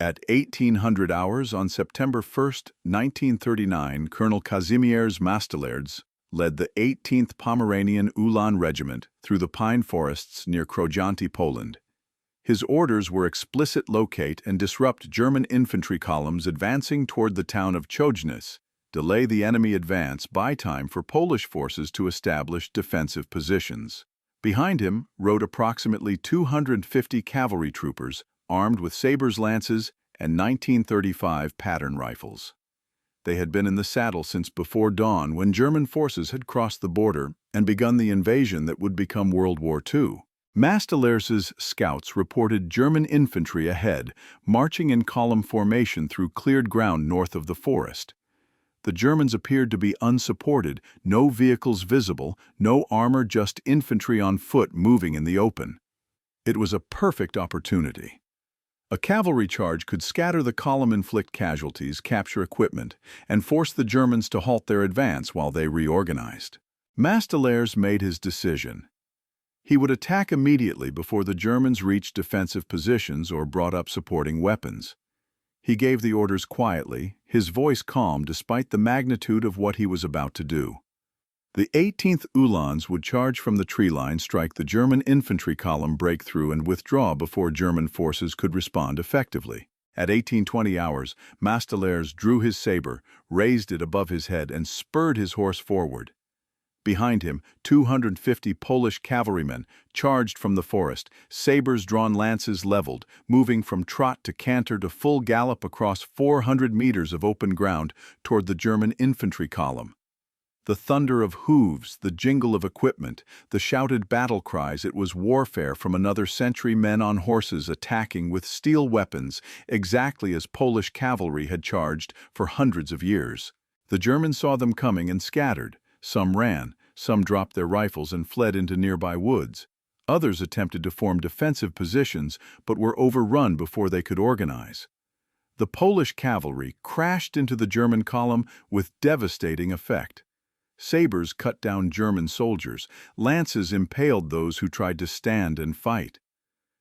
At 1800 hours on September 1, 1939, Colonel Kazimierz Mastalerz led the 18th Pomeranian Uhlan Regiment through the pine forests near Krojanty, Poland. His orders were explicit: locate and disrupt German infantry columns advancing toward the town of Chojnice, delay the enemy advance, buy time for Polish forces to establish defensive positions. Behind him rode approximately 250 cavalry troopers, armed with sabers, lances, and 1935 pattern rifles. They had been in the saddle since before dawn, when German forces had crossed the border and begun the invasion that would become World War II. Mastalerz's scouts reported German infantry ahead, marching in column formation through cleared ground north of the forest. The Germans appeared to be unsupported, no vehicles visible, no armor, just infantry on foot moving in the open. It was a perfect opportunity. A cavalry charge could scatter the column, inflict casualties, capture equipment, and force the Germans to halt their advance while they reorganized. Mastalerz made his decision. He would attack immediately before the Germans reached defensive positions or brought up supporting weapons. He gave the orders quietly, his voice calm despite the magnitude of what he was about to do. The 18th Uhlans would charge from the tree line, strike the German infantry column, break through, and withdraw before German forces could respond effectively. At 1820 hours, Mastalerz drew his saber, raised it above his head, and spurred his horse forward. Behind him, 250 Polish cavalrymen charged from the forest, sabers drawn, lances leveled, moving from trot to canter to full gallop across 400 meters of open ground toward the German infantry column. The thunder of hooves, the jingle of equipment, the shouted battle cries — it was warfare from another century, men on horses attacking with steel weapons, exactly as Polish cavalry had charged for hundreds of years. The Germans saw them coming and scattered. Some ran, some dropped their rifles and fled into nearby woods. Others attempted to form defensive positions but were overrun before they could organize. The Polish cavalry crashed into the German column with devastating effect. Sabers cut down German soldiers, lances impaled those who tried to stand and fight.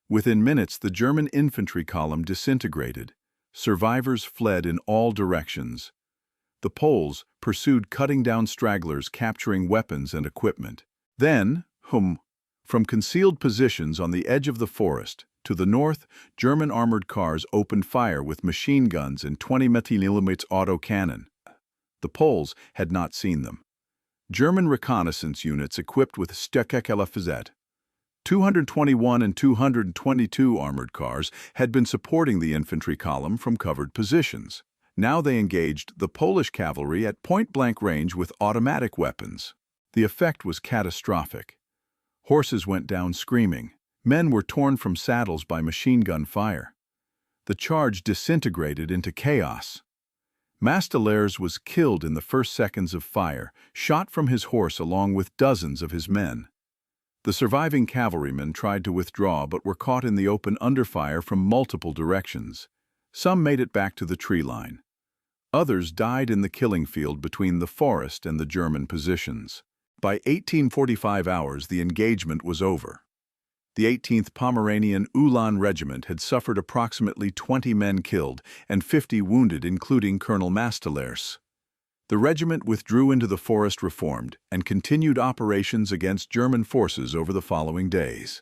Within minutes, the German infantry column disintegrated. Survivors fled in all directions. The Poles pursued, cutting down stragglers, capturing weapons and equipment. Then, from concealed positions on the edge of the forest, to the north, German armored cars opened fire with machine guns and 20mm autocannon. The Poles had not seen them. German reconnaissance units equipped with Stöckerkavallerie, 221 and 222 armored cars, had been supporting the infantry column from covered positions. Now they engaged the Polish cavalry at point-blank range with automatic weapons. The effect was catastrophic. Horses went down screaming. Men were torn from saddles by machine gun fire. The charge disintegrated into chaos. Mastalerz was killed in the first seconds of fire, shot from his horse along with dozens of his men. The surviving cavalrymen tried to withdraw but were caught in the open under fire from multiple directions. Some made it back to the tree line. Others died in the killing field between the forest and the German positions. By 1845 hours, the engagement was over. The 18th Pomeranian Uhlan Regiment had suffered approximately 20 men killed and 50 wounded, including Colonel Mastalerz. The regiment withdrew into the forest reformed and continued operations against German forces over the following days.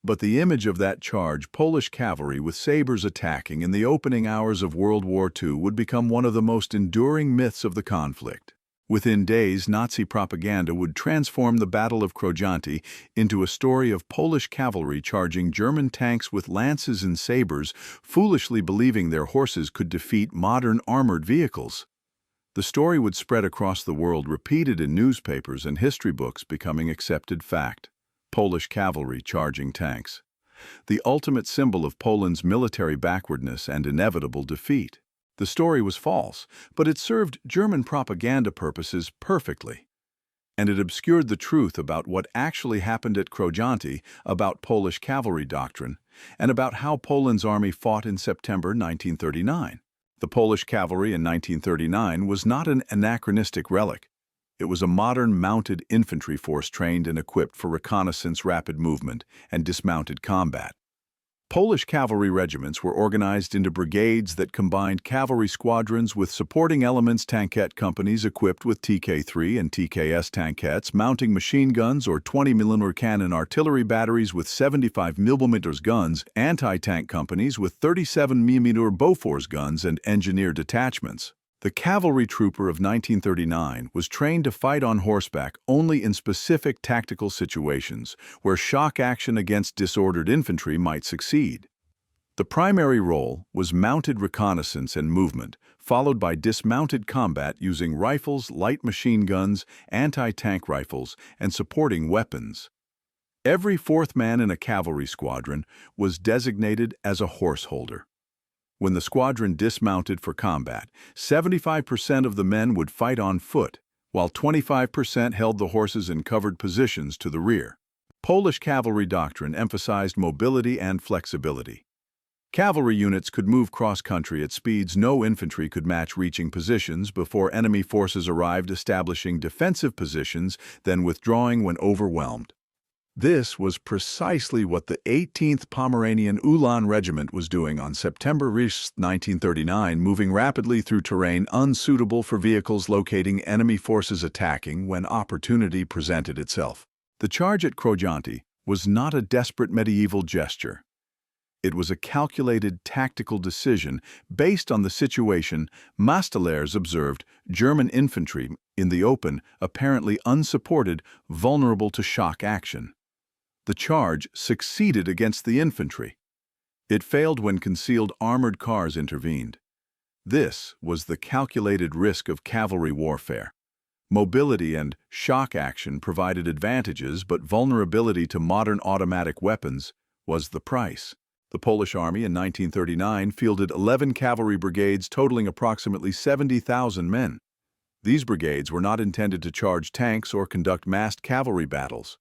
But the image of that charge, Polish cavalry with sabers attacking in the opening hours of World War II, would become one of the most enduring myths of the conflict. Within days, Nazi propaganda would transform the Battle of Krojanty into a story of Polish cavalry charging German tanks with lances and sabers, foolishly believing their horses could defeat modern armored vehicles. The story would spread across the world, repeated in newspapers and history books, becoming accepted fact. Polish cavalry charging tanks. The ultimate symbol of Poland's military backwardness and inevitable defeat. The story was false, but it served German propaganda purposes perfectly. And it obscured the truth about what actually happened at Krojanty, about Polish cavalry doctrine, and about how Poland's army fought in September 1939. The Polish cavalry in 1939 was not an anachronistic relic. It was a modern mounted infantry force trained and equipped for reconnaissance, rapid movement, and dismounted combat. Polish cavalry regiments were organized into brigades that combined cavalry squadrons with supporting elements, tankette companies equipped with TK3 and TKS tankettes, mounting machine guns or 20mm cannon artillery batteries with 75mm guns, anti-tank companies with 37mm Bofors guns, and engineer detachments. The cavalry trooper of 1939 was trained to fight on horseback only in specific tactical situations where shock action against disordered infantry might succeed. The primary role was mounted reconnaissance and movement, followed by dismounted combat using rifles, light machine guns, anti-tank rifles, and supporting weapons. Every fourth man in a cavalry squadron was designated as a horse holder. When the squadron dismounted for combat, 75% of the men would fight on foot, while 25% held the horses in covered positions to the rear. Polish cavalry doctrine emphasized mobility and flexibility. Cavalry units could move cross-country at speeds no infantry could match, reaching positions before enemy forces arrived, establishing defensive positions, then withdrawing when overwhelmed. This was precisely what the 18th Pomeranian Uhlans Regiment was doing on September 1, 1939, moving rapidly through terrain unsuitable for vehicles, locating enemy forces, attacking when opportunity presented itself. The charge at Krojanty was not a desperate medieval gesture. It was a calculated tactical decision based on the situation. Mastellaers observed German infantry in the open, apparently unsupported, vulnerable to shock action. The charge succeeded against the infantry. It failed when concealed armored cars intervened. This was the calculated risk of cavalry warfare. Mobility and shock action provided advantages, but vulnerability to modern automatic weapons was the price. The Polish Army in 1939 fielded 11 cavalry brigades totaling approximately 70,000 men. These brigades were not intended to charge tanks or conduct massed cavalry battles.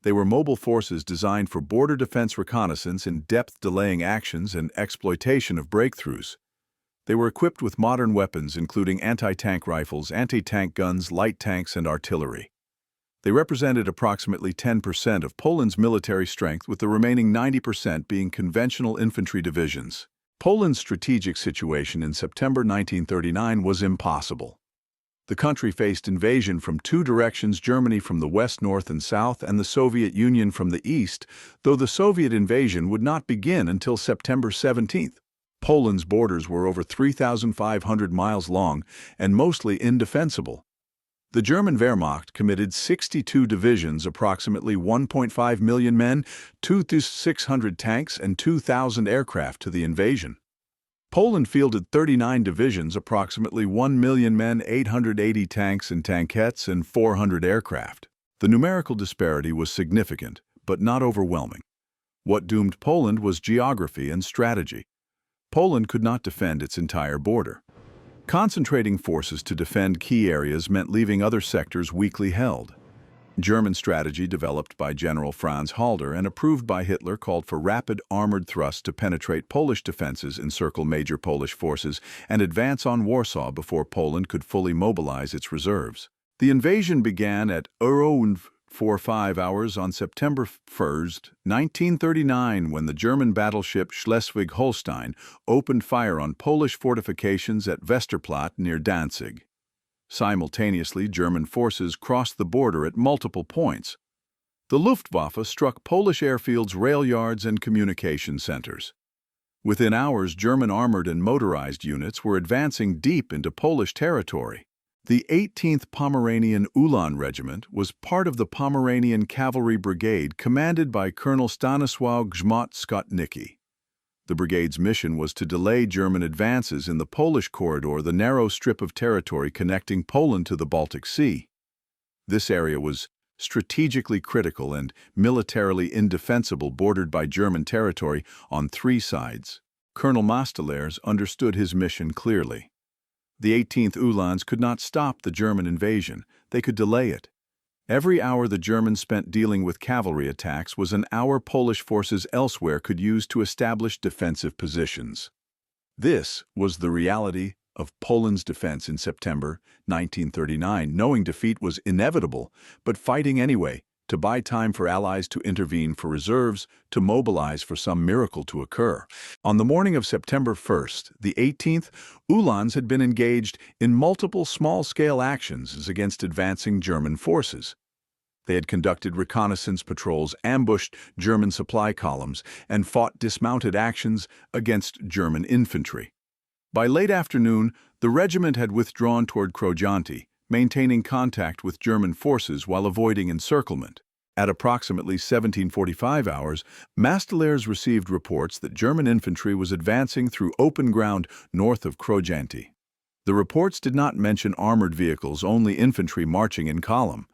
They were mobile forces designed for border defense, reconnaissance, in-depth delaying actions, and exploitation of breakthroughs. They were equipped with modern weapons, including anti-tank rifles, anti-tank guns, light tanks, and artillery. They represented approximately 10% of Poland's military strength, with the remaining 90% being conventional infantry divisions. Poland's strategic situation in September 1939 was impossible. The country faced invasion from two directions: Germany from the west, north, and south, and the Soviet Union from the east, though the Soviet invasion would not begin until September 17th. Poland's borders were over 3,500 miles long and mostly indefensible. The German Wehrmacht committed 62 divisions, approximately 1.5 million men, 2,600 tanks, and 2,000 aircraft to the invasion. Poland fielded 39 divisions, approximately 1 million men, 880 tanks and tankettes, and 400 aircraft. The numerical disparity was significant, but not overwhelming. What doomed Poland was geography and strategy. Poland could not defend its entire border. Concentrating forces to defend key areas meant leaving other sectors weakly held. German strategy, developed by General Franz Halder and approved by Hitler, called for rapid armored thrusts to penetrate Polish defenses, encircle major Polish forces, and advance on Warsaw before Poland could fully mobilize its reserves. The invasion began at around 4-5 hours on September 1, 1939, when the German battleship Schleswig-Holstein opened fire on Polish fortifications at Westerplatte near Danzig. Simultaneously, German forces crossed the border at multiple points. The Luftwaffe struck Polish airfields, rail yards, and communication centers. Within hours, German armored and motorized units were advancing deep into Polish territory. The 18th Pomeranian Uhlans Regiment was part of the Pomeranian Cavalry Brigade commanded by Colonel Stanisław Grzmot-Skotnicki. The brigade's mission was to delay German advances in the Polish corridor, the narrow strip of territory connecting Poland to the Baltic Sea. This area was strategically critical and militarily indefensible, bordered by German territory on three sides. Colonel Mastellaers understood his mission clearly. The 18th Uhlans could not stop the German invasion. They could delay it. Every hour the Germans spent dealing with cavalry attacks was an hour Polish forces elsewhere could use to establish defensive positions. This was the reality of Poland's defense in September 1939, knowing defeat was inevitable, but fighting anyway, to buy time for allies to intervene for reserves, to mobilize for some miracle to occur. On the morning of September 1st, the 18th, Uhlans had been engaged in multiple small-scale actions against advancing German forces. They had conducted reconnaissance patrols, ambushed German supply columns, and fought dismounted actions against German infantry. By late afternoon, the regiment had withdrawn toward Krojanty, maintaining contact with German forces while avoiding encirclement. At approximately 1745 hours, Mastelers received reports that German infantry was advancing through open ground north of Krojanty. The reports did not mention armored vehicles, only infantry marching in column.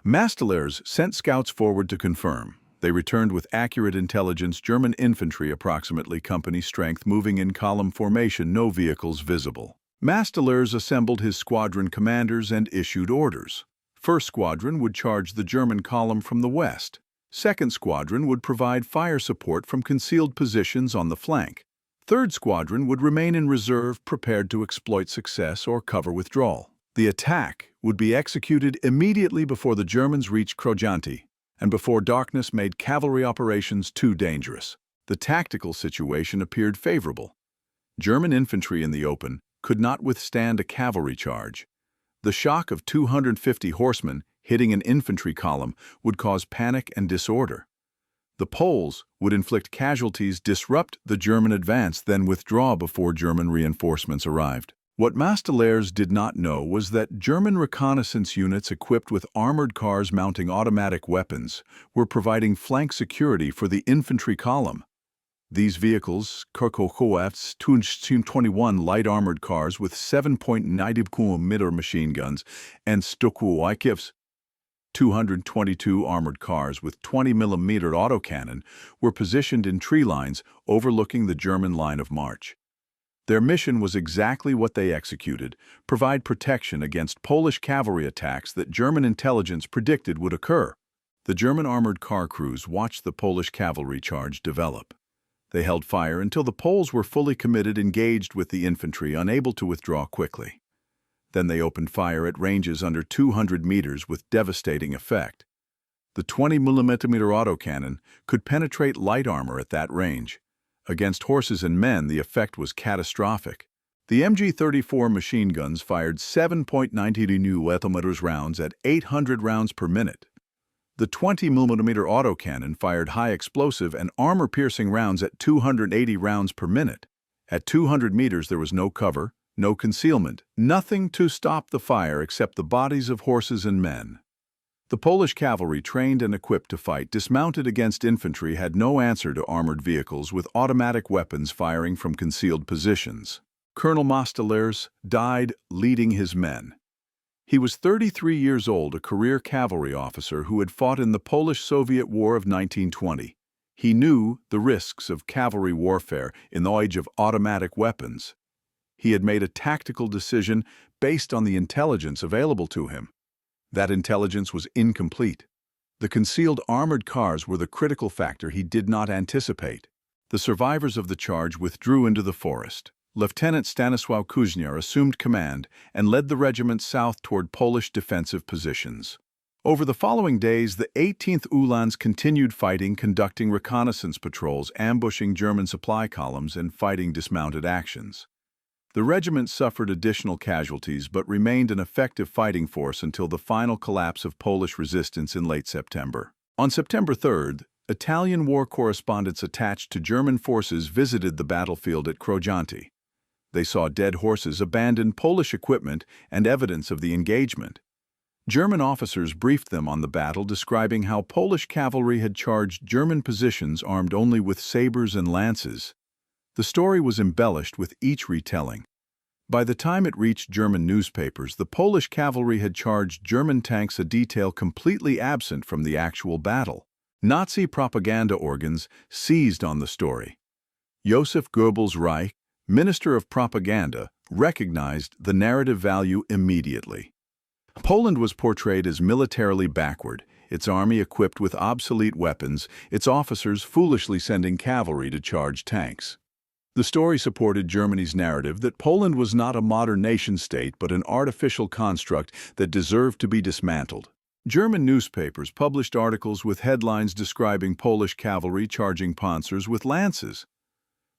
Mastelers sent scouts forward to confirm. They returned with accurate intelligence: German infantry approximately company strength, moving in column formation, no vehicles visible. Mastelers assembled his squadron commanders and issued orders. First Squadron would charge the German column from the west. Second Squadron would provide fire support from concealed positions on the flank. Third Squadron would remain in reserve, prepared to exploit success or cover withdrawal. The attack would be executed immediately before the Germans reached Krojanty, and before darkness made cavalry operations too dangerous. The tactical situation appeared favorable. German infantry in the open could not withstand a cavalry charge. The shock of 250 horsemen hitting an infantry column would cause panic and disorder. The Poles would inflict casualties, disrupt the German advance, then withdraw before German reinforcements arrived. What Mastelers did not know was that German reconnaissance units equipped with armored cars mounting automatic weapons were providing flank security for the infantry column. These vehicles, Krojanty 21 light armored cars with 7.90 mm machine guns, and WWII 222 armored cars with 20 mm autocannon, were positioned in tree lines overlooking the German line of march. Their mission was exactly what they executed: provide protection against Polish cavalry attacks that German intelligence predicted would occur. The German armored car crews watched the Polish cavalry charge develop. They held fire until the Poles were fully committed, engaged with the infantry, unable to withdraw quickly. Then they opened fire at ranges under 200 meters with devastating effect. The 20 mm autocannon could penetrate light armor at that range. Against horses and men, the effect was catastrophic. The MG-34 machine guns fired 7.90 mm rounds at 800 rounds per minute. The 20 mm autocannon fired high explosive and armor-piercing rounds at 280 rounds per minute. At 200 meters, there was no cover, no concealment, nothing to stop the fire except the bodies of horses and men. The Polish cavalry, trained and equipped to fight, dismounted against infantry, had no answer to armored vehicles with automatic weapons firing from concealed positions. Colonel Mastelers died leading his men. He was 33 years old, a career cavalry officer who had fought in the Polish-Soviet War of 1920. He knew the risks of cavalry warfare in the age of automatic weapons. He had made a tactical decision based on the intelligence available to him. That intelligence was incomplete. The concealed armored cars were the critical factor he did not anticipate. The survivors of the charge withdrew into the forest. Lieutenant Stanisław Kuźniar assumed command and led the regiment south toward Polish defensive positions. Over the following days, the 18th Uhlans continued fighting, conducting reconnaissance patrols, ambushing German supply columns, and fighting dismounted actions. The regiment suffered additional casualties but remained an effective fighting force until the final collapse of Polish resistance in late September. On September 3rd, Italian war correspondents attached to German forces visited the battlefield at Krojanty. They saw dead horses, abandoned Polish equipment, and evidence of the engagement. German officers briefed them on the battle, describing how Polish cavalry had charged German positions armed only with sabers and lances. The story was embellished with each retelling. By the time it reached German newspapers, the Polish cavalry had charged German tanks, a detail completely absent from the actual battle. Nazi propaganda organs seized on the story. Joseph Goebbels' Reich, Minister of Propaganda, recognized the narrative value immediately. Poland was portrayed as militarily backward, its army equipped with obsolete weapons, its officers foolishly sending cavalry to charge tanks. The story supported Germany's narrative that Poland was not a modern nation-state but an artificial construct that deserved to be dismantled. German newspapers published articles with headlines describing Polish cavalry charging panzers with lances.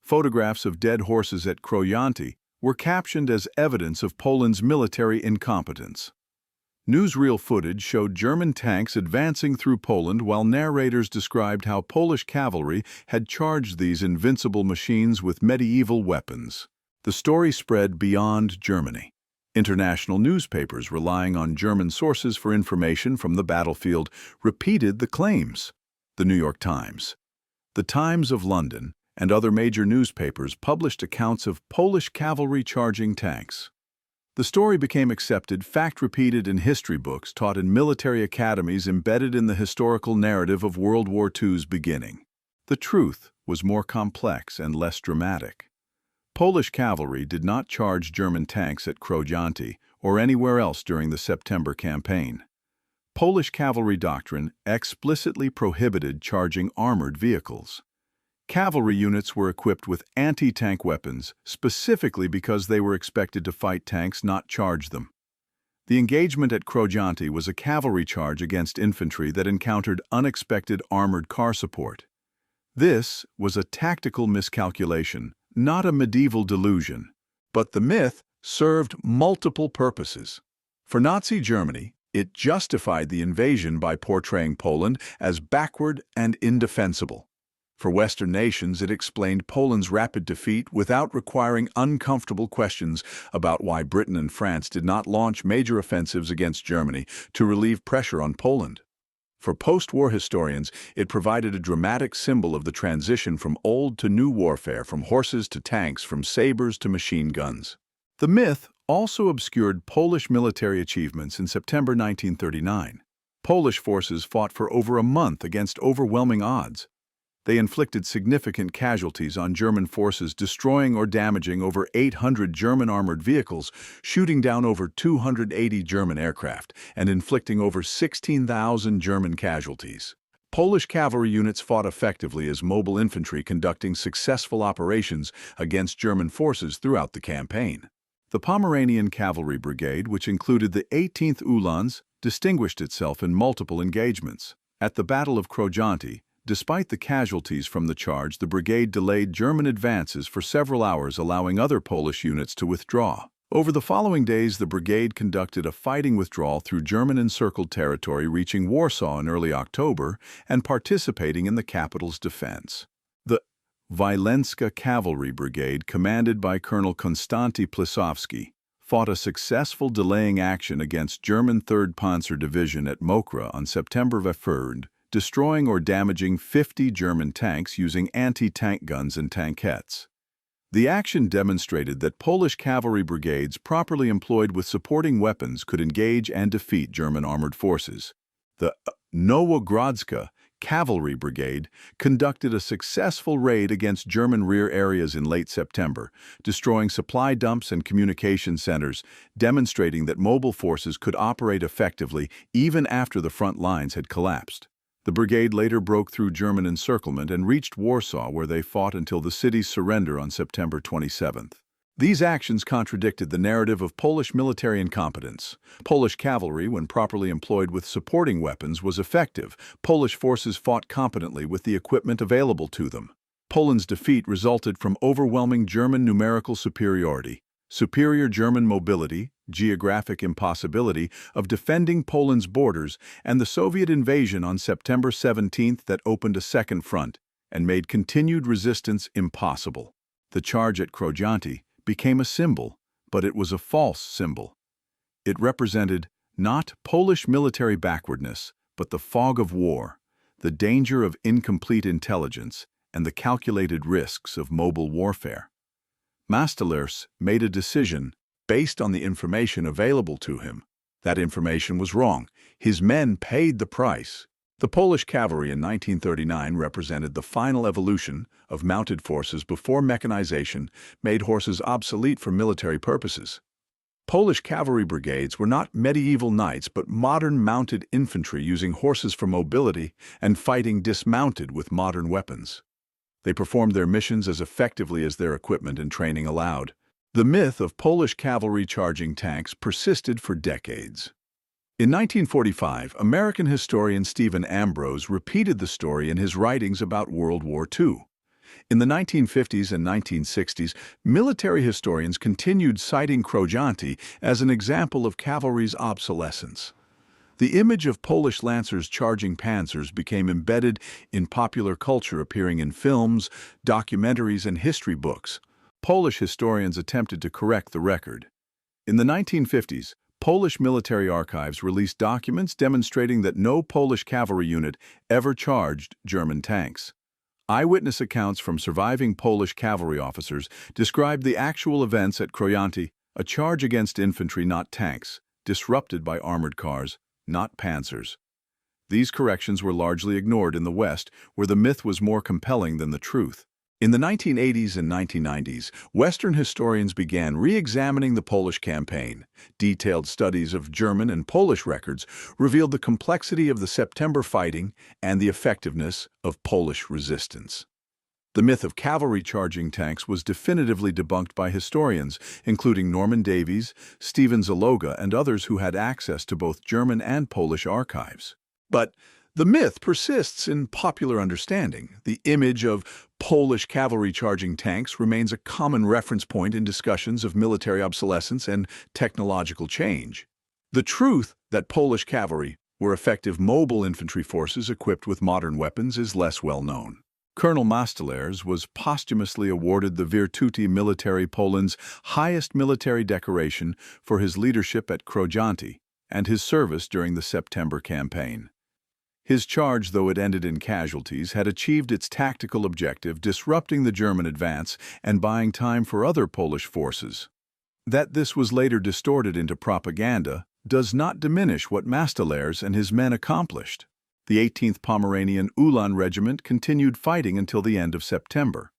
Photographs of dead horses at Krojanty were captioned as evidence of Poland's military incompetence. Newsreel footage showed German tanks advancing through Poland while narrators described how Polish cavalry had charged these invincible machines with medieval weapons. The story spread beyond Germany. International newspapers relying on German sources for information from the battlefield repeated the claims. The New York Times, the Times of London, and other major newspapers published accounts of Polish cavalry charging tanks. The story became accepted fact repeated in history books taught in military academies embedded in the historical narrative of World War II's beginning. The truth was more complex and less dramatic. Polish cavalry did not charge German tanks at Krojanty or anywhere else during the September campaign. Polish cavalry doctrine explicitly prohibited charging armored vehicles. Cavalry units were equipped with anti-tank weapons specifically because they were expected to fight tanks, not charge them. The engagement at Krojanty was a cavalry charge against infantry that encountered unexpected armored car support. This was a tactical miscalculation, not a medieval delusion. But the myth served multiple purposes. For Nazi Germany, it justified the invasion by portraying Poland as backward and indefensible. For Western nations, it explained Poland's rapid defeat without requiring uncomfortable questions about why Britain and France did not launch major offensives against Germany to relieve pressure on Poland. For post-war historians, it provided a dramatic symbol of the transition from old to new warfare, from horses to tanks, from sabers to machine guns. The myth also obscured Polish military achievements in September 1939. Polish forces fought for over a month against overwhelming odds. They inflicted significant casualties on German forces, destroying or damaging over 800 German armored vehicles, shooting down over 280 German aircraft, and inflicting over 16,000 German casualties. Polish cavalry units fought effectively as mobile infantry, conducting successful operations against German forces throughout the campaign. The Pomeranian Cavalry Brigade, which included the 18th Uhlans, distinguished itself in multiple engagements. At the Battle of Krojanty, despite the casualties from the charge, the brigade delayed German advances for several hours, allowing other Polish units to withdraw. Over the following days, the brigade conducted a fighting withdrawal through German-encircled territory, reaching Warsaw in early October and participating in the capital's defense. The Wileńska Cavalry Brigade, commanded by Colonel Konstanty Plisowski, fought a successful delaying action against German 3rd Panzer Division at Mokra on September 1st, destroying or damaging 50 German tanks using anti-tank guns and tankettes. The action demonstrated that Polish cavalry brigades properly employed with supporting weapons could engage and defeat German armored forces. The Nowogrodzka Cavalry Brigade conducted a successful raid against German rear areas in late September, destroying supply dumps and communication centers, demonstrating that mobile forces could operate effectively even after the front lines had collapsed. The brigade later broke through German encirclement and reached Warsaw, where they fought until the city's surrender on September 27th. These actions contradicted the narrative of Polish military incompetence. Polish cavalry, when properly employed with supporting weapons, was effective. Polish forces fought competently with the equipment available to them. Poland's defeat resulted from overwhelming German numerical superiority, superior German mobility, geographic impossibility of defending Poland's borders, and the Soviet invasion on September 17th that opened a second front and made continued resistance impossible. The charge at Krojanty became a symbol, but it was a false symbol. It represented not Polish military backwardness, but the fog of war, the danger of incomplete intelligence, and the calculated risks of mobile warfare. Mastalers made a decision based on the information available to him. That information was wrong. His men paid the price. The Polish cavalry in 1939 represented the final evolution of mounted forces before mechanization made horses obsolete for military purposes. Polish cavalry brigades were not medieval knights, but modern mounted infantry using horses for mobility and fighting dismounted with modern weapons. They performed their missions as effectively as their equipment and training allowed. The myth of Polish cavalry charging tanks persisted for decades. In 1945, American historian Stephen Ambrose repeated the story in his writings about World War II. In the 1950s and 1960s, military historians continued citing Krojanty as an example of cavalry's obsolescence. The image of Polish lancers charging panzers became embedded in popular culture, appearing in films, documentaries, and history books. Polish historians attempted to correct the record. In the 1950s, Polish military archives released documents demonstrating that no Polish cavalry unit ever charged German tanks. Eyewitness accounts from surviving Polish cavalry officers described the actual events at Krojanty, a charge against infantry, not tanks, disrupted by armored cars, not panzers. These corrections were largely ignored in the West, where the myth was more compelling than the truth. In the 1980s and 1990s, Western historians began re-examining the Polish campaign. Detailed studies of German and Polish records revealed the complexity of the September fighting and the effectiveness of Polish resistance. The myth of cavalry charging tanks was definitively debunked by historians, including Norman Davies, Stephen Zaloga, and others who had access to both German and Polish archives. But the myth persists in popular understanding. The image of Polish cavalry charging tanks remains a common reference point in discussions of military obsolescence and technological change. The truth that Polish cavalry were effective mobile infantry forces equipped with modern weapons is less well known. Colonel Mastelers was posthumously awarded the Virtuti Militari, Poland's highest military decoration, for his leadership at Krojanty and his service during the September campaign. His charge, though it ended in casualties, had achieved its tactical objective, disrupting the German advance and buying time for other Polish forces. That this was later distorted into propaganda does not diminish what Mastelers and his men accomplished. The 18th Pomeranian Uhlans regiment continued fighting until the end of September.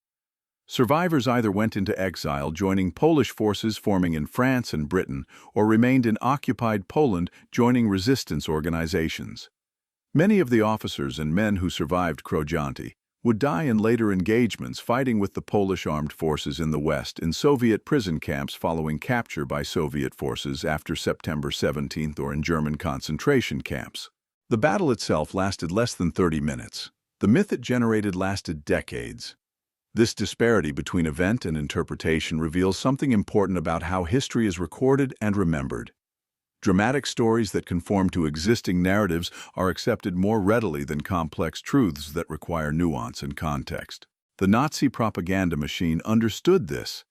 Survivors either went into exile, joining Polish forces forming in France and Britain, or remained in occupied Poland, joining resistance organizations. Many of the officers and men who survived Krojanty would die in later engagements fighting with the Polish armed forces in the West in Soviet prison camps following capture by Soviet forces after September 17th, or in German concentration camps. The battle itself lasted less than 30 minutes. The myth it generated lasted decades. This disparity between event and interpretation reveals something important about how history is recorded and remembered. Dramatic stories that conform to existing narratives are accepted more readily than complex truths that require nuance and context. The Nazi propaganda machine understood this.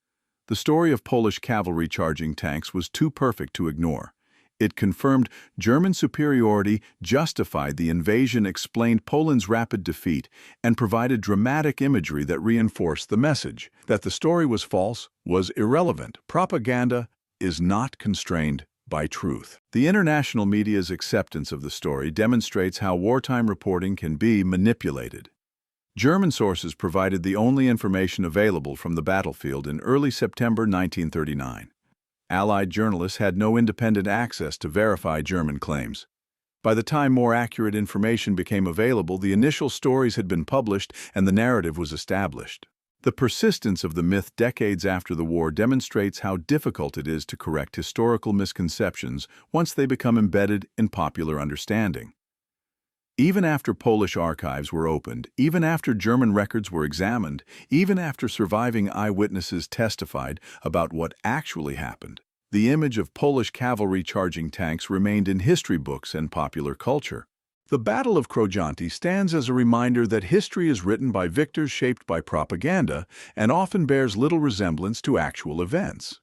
The story of Polish cavalry charging tanks was too perfect to ignore. It confirmed German superiority, justified the invasion, explained Poland's rapid defeat, and provided dramatic imagery that reinforced the message. That the story was false was irrelevant. Propaganda is not constrained by truth. The international media's acceptance of the story demonstrates how wartime reporting can be manipulated. German sources provided the only information available from the battlefield in early September 1939. Allied journalists had no independent access to verify German claims. By the time more accurate information became available, the initial stories had been published and the narrative was established. The persistence of the myth decades after the war demonstrates how difficult it is to correct historical misconceptions once they become embedded in popular understanding. Even after Polish archives were opened, even after German records were examined, even after surviving eyewitnesses testified about what actually happened, the image of Polish cavalry charging tanks remained in history books and popular culture. The Battle of Krojanty stands as a reminder that history is written by victors shaped by propaganda and often bears little resemblance to actual events.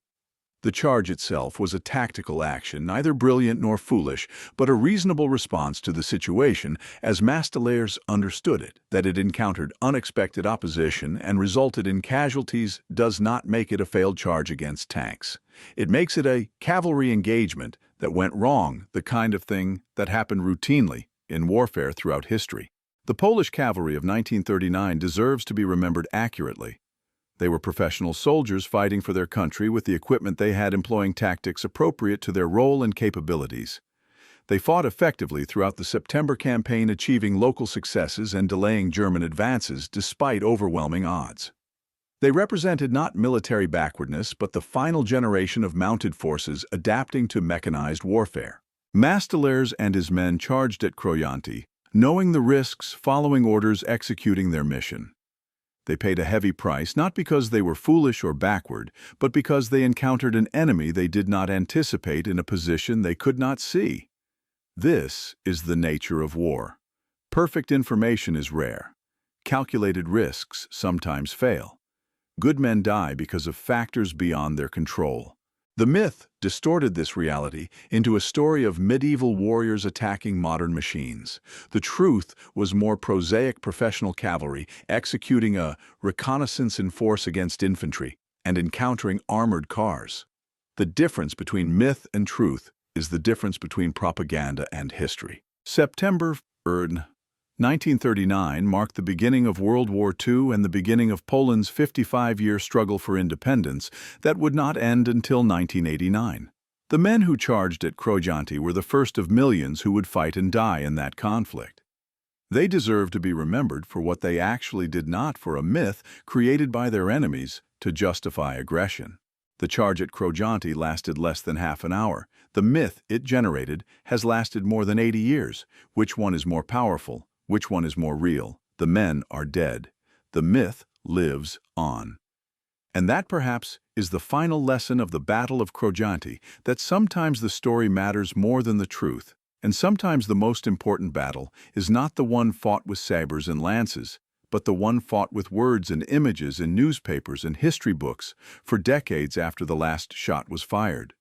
The charge itself was a tactical action, neither brilliant nor foolish, but a reasonable response to the situation as Mastelers understood it. That it encountered unexpected opposition and resulted in casualties does not make it a failed charge against tanks. It makes it a cavalry engagement that went wrong, the kind of thing that happened routinely in warfare throughout history. The Polish cavalry of 1939 deserves to be remembered accurately. They were professional soldiers fighting for their country with the equipment they had, employing tactics appropriate to their role and capabilities. They fought effectively throughout the September campaign, achieving local successes and delaying German advances despite overwhelming odds. They represented not military backwardness, but the final generation of mounted forces adapting to mechanized warfare. Mastelers and his men charged at Krojanty, knowing the risks, following orders, executing their mission. They paid a heavy price not because they were foolish or backward, but because they encountered an enemy they did not anticipate in a position they could not see. This is the nature of war. Perfect information is rare. Calculated risks sometimes fail. Good men die because of factors beyond their control. The myth distorted this reality into a story of medieval warriors attacking modern machines. The truth was more prosaic professional cavalry executing a reconnaissance in force against infantry and encountering armored cars. The difference between myth and truth is the difference between propaganda and history. September 3rd, 1939 marked the beginning of World War II and the beginning of Poland's 55-year struggle for independence that would not end until 1989. The men who charged at Krojanty were the first of millions who would fight and die in that conflict. They deserve to be remembered for what they actually did, not for a myth created by their enemies to justify aggression. The charge at Krojanty lasted less than half an hour. The myth it generated has lasted more than 80 years. Which one is more powerful? Which one is more real? The men are dead. The myth lives on. And that perhaps is the final lesson of the Battle of Krojanty, that sometimes the story matters more than the truth, and sometimes the most important battle is not the one fought with sabers and lances, but the one fought with words and images in newspapers and history books for decades after the last shot was fired.